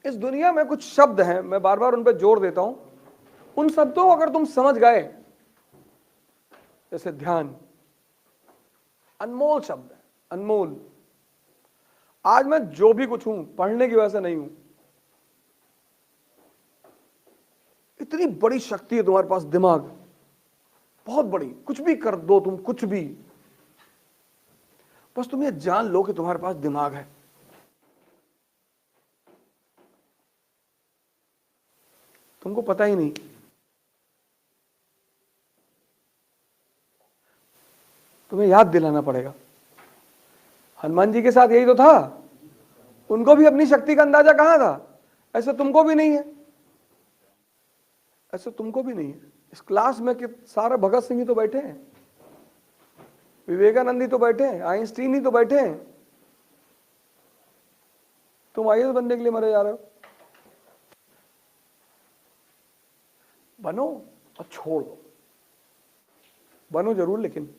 इस दुनिया में कुछ शब्द हैं, मैं बार बार उन पर जोर देता हूं, उन शब्दों को अगर तुम समझ गए, जैसे ध्यान, अनमोल शब्द है, अनमोल। आज मैं जो भी कुछ हूं पढ़ने की वजह से नहीं हूं। इतनी बड़ी शक्ति है तुम्हारे पास, दिमाग बहुत बड़ी, कुछ भी कर दो तुम, कुछ भी, बस तुम ये जान लो कि तुम्हारे पास दिमाग है। तुमको पता ही नहीं। तुम्हें याद दिलाना पड़ेगा। हनुमान जी के साथ यही तो था, उनको भी अपनी शक्ति का अंदाजा कहां था। ऐसे तुमको भी नहीं है, ऐसे तुमको भी नहीं है। इस क्लास में कि सारे भगत सिंह ही तो बैठे हैं, विवेकानंद ही तो बैठे हैं, आइंस्टीन ही तो बैठे हैं। तुम आईएएस बनने के लिए मरे जा रहे हो। बनो और छोड़ दो, बनो जरूर, लेकिन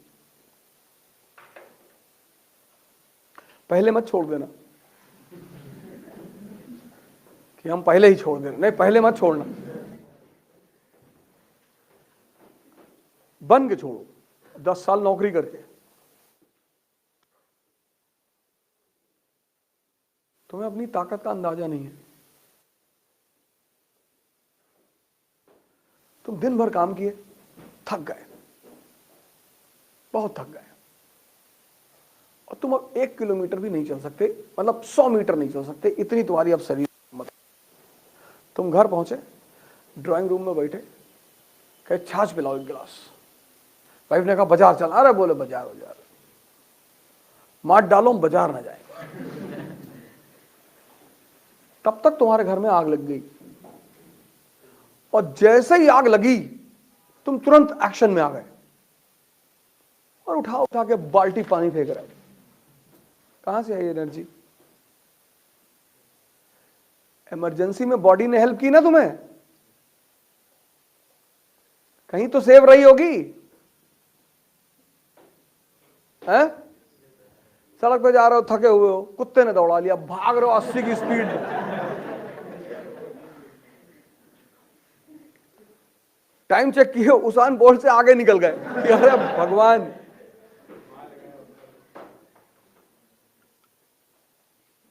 पहले मत छोड़ देना कि हम पहले ही छोड़ देना। नहीं, पहले मत छोड़ना, बन के छोड़ो। 10 साल नौकरी करके तुम्हें अपनी ताकत का अंदाजा नहीं है। तुम दिन भर काम किए, थक गए, बहुत थक गए, और तुम अब 1 किलोमीटर भी नहीं चल सकते, मतलब 100 मीटर नहीं चल सकते, इतनी तुम्हारी अब शरीर मत। तुम घर पहुंचे, ड्राइंग रूम में बैठे, कहे छाछ पिलाओ 1 गिलास। वाइफ ने कहा बाजार चल। अरे बोले बाजार मार डालो, बाजार ना जाए। तब तक तुम्हारे घर में आग लग गई, और जैसे ही आग लगी तुम तुरंत एक्शन में आ गए और उठा के बाल्टी पानी फेंक रहे। कहां से आई एनर्जी? इमरजेंसी में बॉडी ने हेल्प की ना तुम्हें, कहीं तो सेव रही होगी। हैं? सड़क पे जा रहे हो, थके हुए हो, कुत्ते ने दौड़ा लिया, भाग रहे हो 80 की स्पीड में, टाइम चेक किए, उसान बोल्ट से आगे निकल गए। अरे भगवान,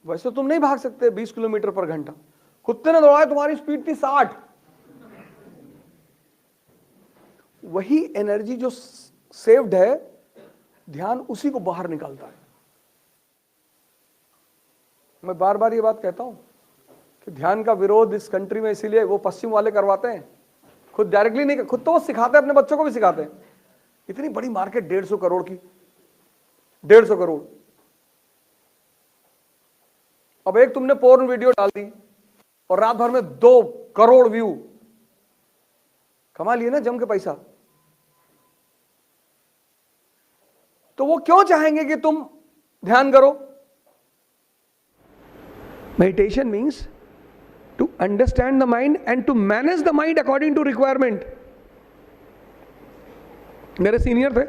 वैसे तुम नहीं भाग सकते 20 किलोमीटर पर घंटा, कुत्ते ने दौड़ाया, तुम्हारी स्पीड थी 60। वही एनर्जी जो सेव्ड है, ध्यान उसी को बाहर निकालता है। मैं बार बार ये बात कहता हूं कि ध्यान का विरोध इस कंट्री में इसीलिए वो पश्चिम वाले करवाते हैं, खुद डायरेक्टली नहीं, खुद तो वो सिखाते हैं, अपने बच्चों को भी सिखाते हैं। इतनी बड़ी मार्केट 150 करोड़ की, 150 करोड़। अब एक तुमने पोर्न वीडियो डाल दी और रात भर में 2 करोड़ व्यू, कमा लिए ना जम के पैसा। तो वो क्यों चाहेंगे कि तुम ध्यान करो? Meditation means to understand the mind and to manage the mind according to requirement. मेरे सीनियर थे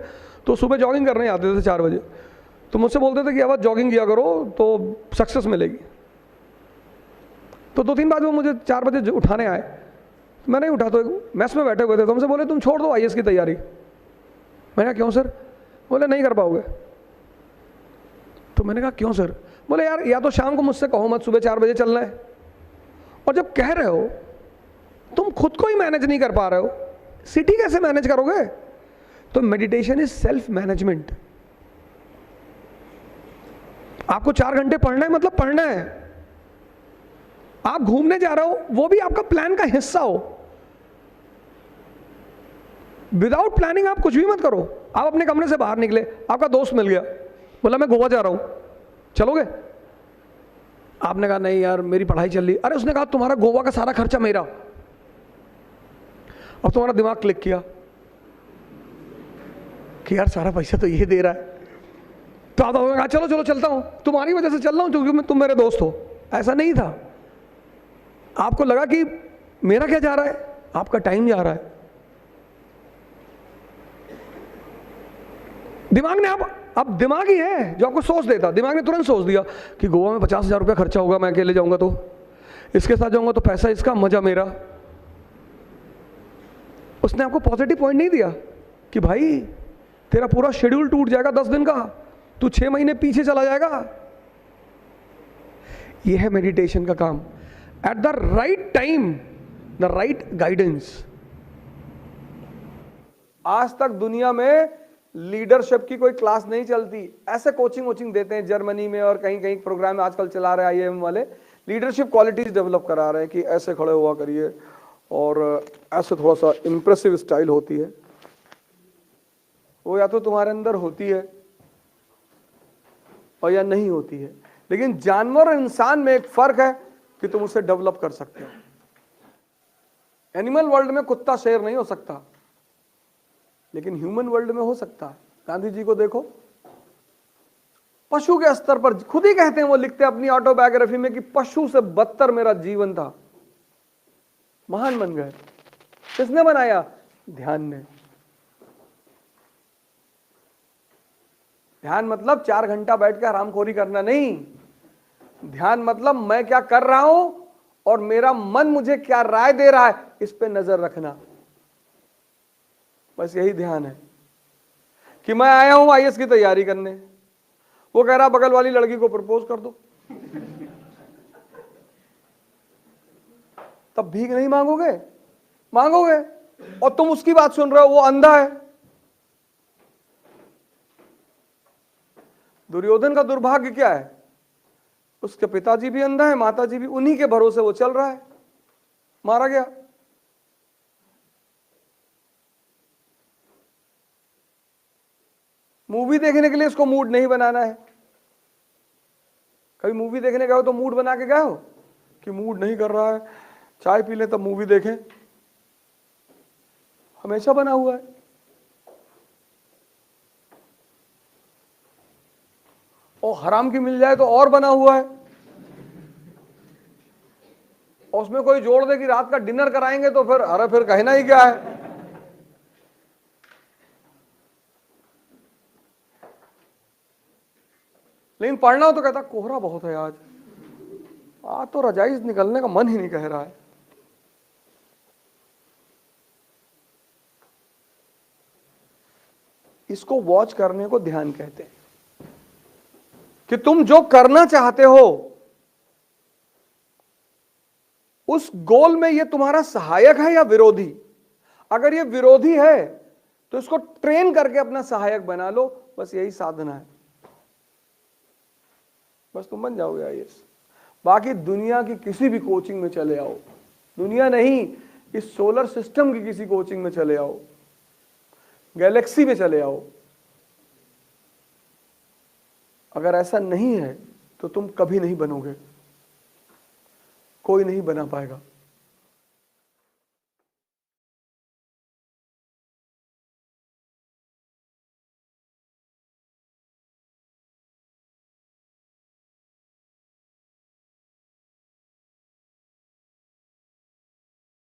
तो सुबह जॉगिंग करने आते थे 4 बजे, तो मुझसे बोलते थे कि अब जॉगिंग किया करो तो सक्सेस मिलेगी। तो 2-3 बार वो मुझे 4 बजे उठाने आए, मैं नहीं उठा, तो मैस में बैठे हुए थे, तो हमसे बोले तुम छोड़ दो आईएएस की तैयारी। मैंने कहा क्यों सर? बोले नहीं कर पाओगे। तो मैंने कहा क्यों सर? बोले यार या तो शाम को मुझसे कहो मत, सुबह 4 बजे चलना है, और जब कह रहे हो तुम खुद को ही मैनेज नहीं कर पा रहे हो, सिटी कैसे मैनेज करोगे? तो मेडिटेशन इज सेल्फ मैनेजमेंट। आपको 4 घंटे पढ़ना है, मतलब पढ़ना है। आप घूमने जा रहे हो, वो भी आपका प्लान का हिस्सा हो। विदाउट प्लानिंग आप कुछ भी मत करो। आप अपने कमरे से बाहर निकले, आपका दोस्त मिल गया, बोला मैं गोवा जा रहा हूं, चलोगे? आपने कहा नहीं यार मेरी पढ़ाई चल रही। अरे उसने कहा तुम्हारा गोवा का सारा खर्चा मेरा। अब तुम्हारा दिमाग क्लिक किया कि यार सारा पैसा तो ये दे रहा है, तो आप कहा चलो चलो चलता हूं, तुम्हारी वजह से चल रहा हूं क्योंकि तुम मेरे दोस्त हो। ऐसा नहीं था, आपको लगा कि मेरा क्या जा रहा है, आपका टाइम जा रहा है। दिमाग ने अब दिमाग ही है जो आपको सोच देता। दिमाग ने तुरंत सोच दिया कि गोवा में 50,000 रुपया खर्चा होगा, मैं अकेले जाऊंगा तो, इसके साथ जाऊंगा तो पैसा इसका, मजा मेरा। उसने आपको पॉजिटिव पॉइंट नहीं दिया कि भाई तेरा पूरा शेड्यूल टूट जाएगा 10 दिन का, तू 6 महीने पीछे चला जाएगा। यह है मेडिटेशन का काम। At the right time, the right guidance. आज तक दुनिया में लीडरशिप की कोई क्लास नहीं चलती। ऐसे कोचिंग देते हैं जर्मनी में और कहीं कहीं प्रोग्राम आजकल चला रहे हैं IIM वाले, लीडरशिप क्वालिटीज डेवलप करा रहे हैं कि ऐसे खड़े हुआ करिए और ऐसे थोड़ा सा इंप्रेसिव स्टाइल होती है। वो या तो तुम्हारे अंदर होती है और या नहीं होती है। लेकिन जानवर और इंसान में एक फर्क है कि तुम उसे डेवलप कर सकते हो। एनिमल वर्ल्ड में कुत्ता शेर नहीं हो सकता, लेकिन ह्यूमन वर्ल्ड में हो सकता है। गांधी जी को देखो, पशु के स्तर पर खुद ही कहते हैं, वो लिखते हैं अपनी ऑटोबायोग्राफी में कि पशु से बदतर मेरा जीवन था। महान बन गए। किसने बनाया? ध्यान ने। ध्यान मतलब 4 घंटा बैठ के आरामखोरी करना नहीं। ध्यान मतलब मैं क्या कर रहा हूं और मेरा मन मुझे क्या राय दे रहा है, इस पे नजर रखना। बस यही ध्यान है कि मैं आया हूं IAS की तैयारी करने, वो कह रहा बगल वाली लड़की को प्रपोज कर दो, तब भीख नहीं मांगोगे? मांगोगे। और तुम उसकी बात सुन रहे हो, वो अंधा है। दुर्योधन का दुर्भाग्य क्या है? उसके पिताजी भी अंधा है, माताजी भी, उन्हीं के भरोसे वो चल रहा है, मारा गया। मूवी देखने के लिए इसको मूड नहीं बनाना है। कभी मूवी देखने गए हो तो मूड बना के गए हो कि मूड नहीं कर रहा है, चाय पी ले तब मूवी देखें? हमेशा बना हुआ है। और हराम की मिल जाए तो और बना हुआ है। और उसमें कोई जोड़ दे कि रात का डिनर कराएंगे तो फिर अरे फिर कहना ही क्या है। लेकिन पढ़ना हो तो कहता कोहरा बहुत है आज तो रजाई से निकलने का मन ही नहीं कह रहा है। इसको वॉच करने को ध्यान कहते हैं कि तुम जो करना चाहते हो उस गोल में ये तुम्हारा सहायक है या विरोधी। अगर ये विरोधी है तो इसको ट्रेन करके अपना सहायक बना लो। बस यही साधना है, बस तुम बन जाओगे IAS। बाकी दुनिया की किसी भी कोचिंग में चले आओ, दुनिया नहीं, इस सोलर सिस्टम की किसी कोचिंग में चले आओ, गैलेक्सी में चले आओ, अगर ऐसा नहीं है तो तुम कभी नहीं बनोगे, कोई नहीं बना पाएगा।